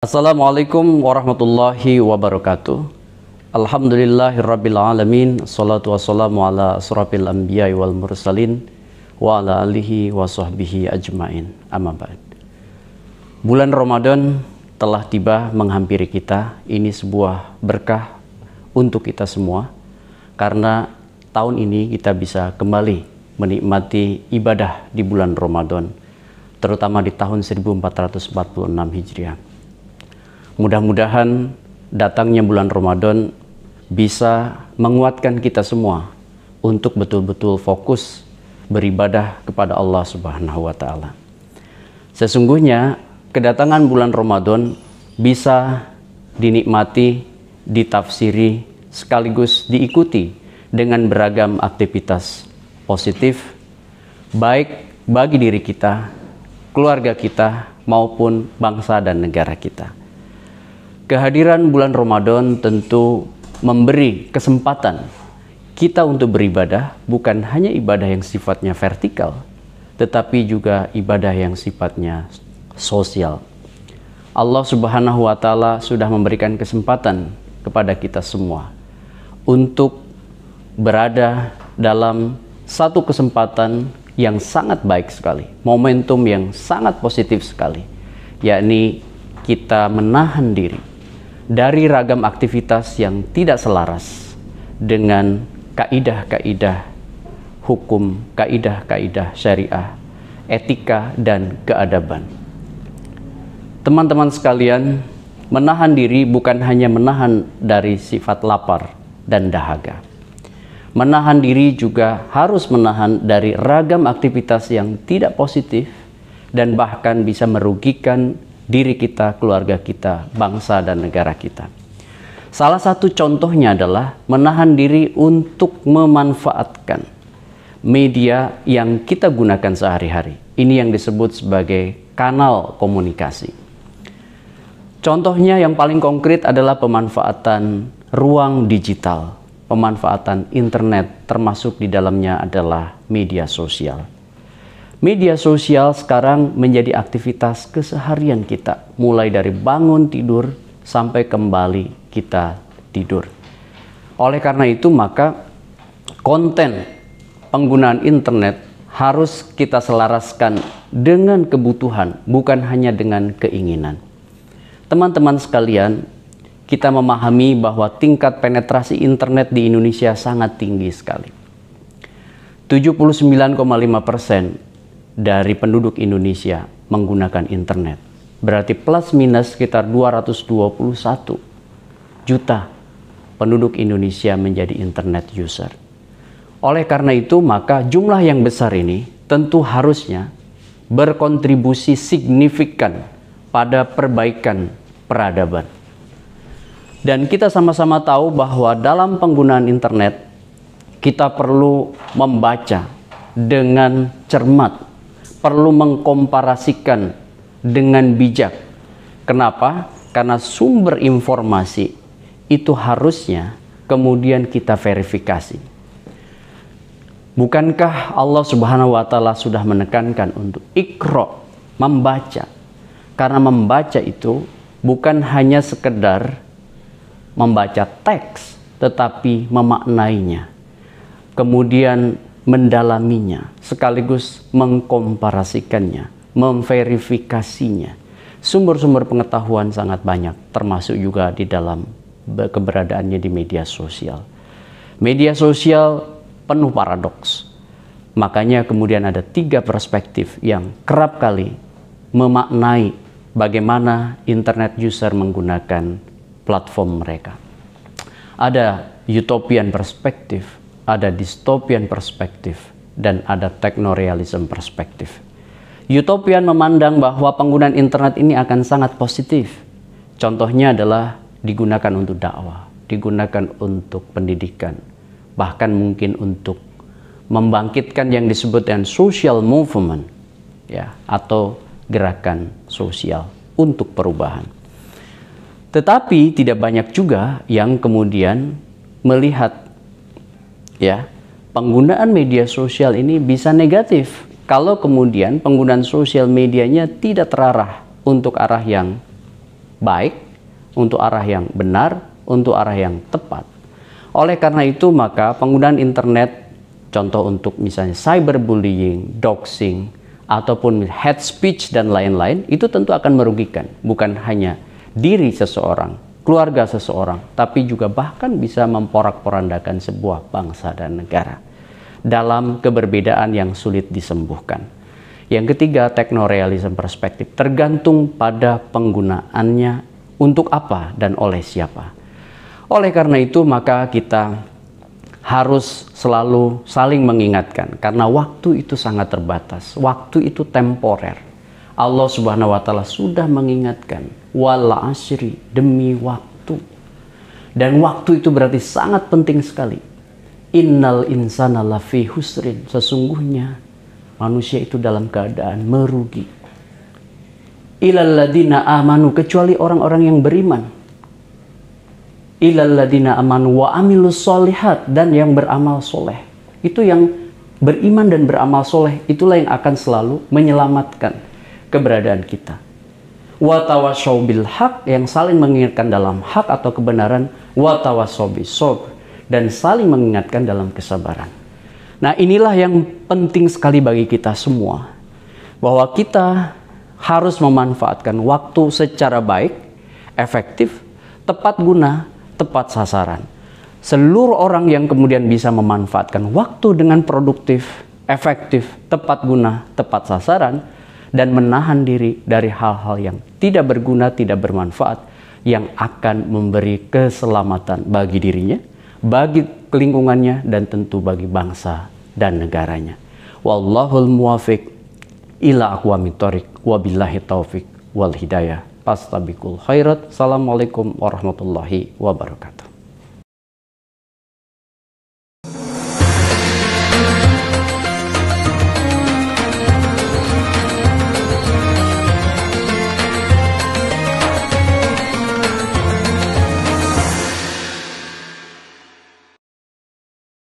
Assalamualaikum warahmatullahi wabarakatuh. Alhamdulillahirabbil alamin. Shalatu wassalamu ala asrofil anbiya'i wal mursalin wa ala alihi wa sahbihi ajmain. Amma ba'd. Bulan Ramadan telah tiba menghampiri kita. Ini sebuah berkah untuk kita semua karena tahun ini kita bisa kembali menikmati ibadah di bulan Ramadan, terutama di tahun 1446 Hijriah. Mudah-mudahan datangnya bulan Ramadan bisa menguatkan kita semua untuk betul-betul fokus beribadah kepada Allah Subhanahu wa Ta'ala. Sesungguhnya kedatangan bulan Ramadan bisa dinikmati, ditafsiri, sekaligus diikuti dengan beragam aktivitas positif, baik bagi diri kita, keluarga kita, maupun bangsa dan negara kita. Kehadiran bulan Ramadan tentu memberi kesempatan kita untuk beribadah, bukan hanya ibadah yang sifatnya vertikal, tetapi juga ibadah yang sifatnya sosial. Allah Subhanahu wa Ta'ala sudah memberikan kesempatan kepada kita semua untuk berada dalam satu kesempatan yang sangat baik sekali, momentum yang sangat positif sekali, yakni kita menahan diri dari ragam aktivitas yang tidak selaras dengan kaidah-kaidah hukum, kaidah-kaidah syariah, etika, dan keadaban. Teman-teman sekalian, menahan diri bukan hanya menahan dari sifat lapar dan dahaga. Menahan diri juga harus menahan dari ragam aktivitas yang tidak positif dan bahkan bisa merugikan diri kita, keluarga kita, bangsa dan negara kita. Salah satu contohnya adalah menahan diri untuk memanfaatkan media yang kita gunakan sehari-hari. Ini yang disebut sebagai kanal komunikasi. Contohnya yang paling konkret adalah pemanfaatan ruang digital, pemanfaatan internet, termasuk di dalamnya adalah media sosial. Media sosial sekarang menjadi aktivitas keseharian kita, mulai dari bangun tidur sampai kembali kita tidur. Oleh karena itu, maka konten penggunaan internet harus kita selaraskan dengan kebutuhan, bukan hanya dengan keinginan. Teman-teman sekalian, kita memahami bahwa tingkat penetrasi internet di Indonesia sangat tinggi sekali. 79,5% dari penduduk Indonesia menggunakan internet. Berarti plus minus sekitar 221 juta penduduk Indonesia menjadi internet user. Oleh karena itu, maka jumlah yang besar ini tentu harusnya berkontribusi signifikan pada perbaikan peradaban. Dan kita sama-sama tahu bahwa dalam penggunaan internet kita perlu membaca dengan cermat, perlu mengkomparasikan dengan bijak. Kenapa? Karena sumber informasi itu harusnya kemudian kita verifikasi. Bukankah Allah Subhanahu wa Ta'ala sudah menekankan untuk iqra, membaca? Karena membaca itu bukan hanya sekedar membaca teks, tetapi memaknainya, kemudian mendalaminya, sekaligus mengkomparasikannya, memverifikasinya. Sumber-sumber pengetahuan sangat banyak, termasuk juga di dalam keberadaannya di media sosial. Media sosial penuh paradoks. Makanya kemudian ada 3 perspektif yang kerap kali memaknai bagaimana internet user menggunakan platform mereka. Ada utopian perspektif, ada dystopian perspektif, dan ada teknorealism perspektif. Utopian memandang bahwa penggunaan internet ini akan sangat positif. Contohnya adalah digunakan untuk dakwah, digunakan untuk pendidikan, bahkan mungkin untuk membangkitkan yang disebut dengan social movement, ya, atau gerakan sosial untuk perubahan. Tetapi tidak banyak juga yang kemudian melihat, ya, penggunaan media sosial ini bisa negatif kalau kemudian penggunaan sosial medianya tidak terarah untuk arah yang baik, untuk arah yang benar, untuk arah yang tepat. Oleh karena itu maka penggunaan internet, contoh untuk misalnya cyberbullying, doxing, ataupun hate speech dan lain-lain, itu tentu akan merugikan bukan hanya diri seseorang, keluarga seseorang, tapi juga bahkan bisa memporak-porandakan sebuah bangsa dan negara dalam keberbedaan yang sulit disembuhkan. Yang ketiga, teknorealism perspektif tergantung pada penggunaannya untuk apa dan oleh siapa. Oleh karena itu maka kita harus selalu saling mengingatkan, karena waktu itu sangat terbatas, waktu itu temporer. Allah Subhanahu wa Ta'ala sudah mengingatkan, wal asri, demi waktu. Dan waktu itu berarti sangat penting sekali. Innal insana lafi husrin, sesungguhnya manusia itu dalam keadaan merugi. Ilal ladina amanu, kecuali orang-orang yang beriman. Ilal ladina amanu wa amilus solihat, dan yang beramal soleh. Itu yang beriman dan beramal soleh, itulah yang akan selalu menyelamatkan keberadaan kita. Wa tawassaw bil haq, yang saling mengingatkan dalam hak atau kebenaran. Wa tawassaw bis sabr, dan saling mengingatkan dalam kesabaran. Nah, inilah yang penting sekali bagi kita semua, bahwa kita harus memanfaatkan waktu secara baik, efektif, tepat guna, tepat sasaran. Seluruh orang yang kemudian bisa memanfaatkan waktu dengan produktif, efektif, tepat guna, tepat sasaran, dan menahan diri dari hal-hal yang tidak berguna, tidak bermanfaat, yang akan memberi keselamatan bagi dirinya, bagi lingkungannya, dan tentu bagi bangsa dan negaranya. Wallahul muwafiq ila aqwamit thoriq, wabillahi taufiq wal hidayah. Fastabiqul khairat. Assalamualaikum warahmatullahi wabarakatuh.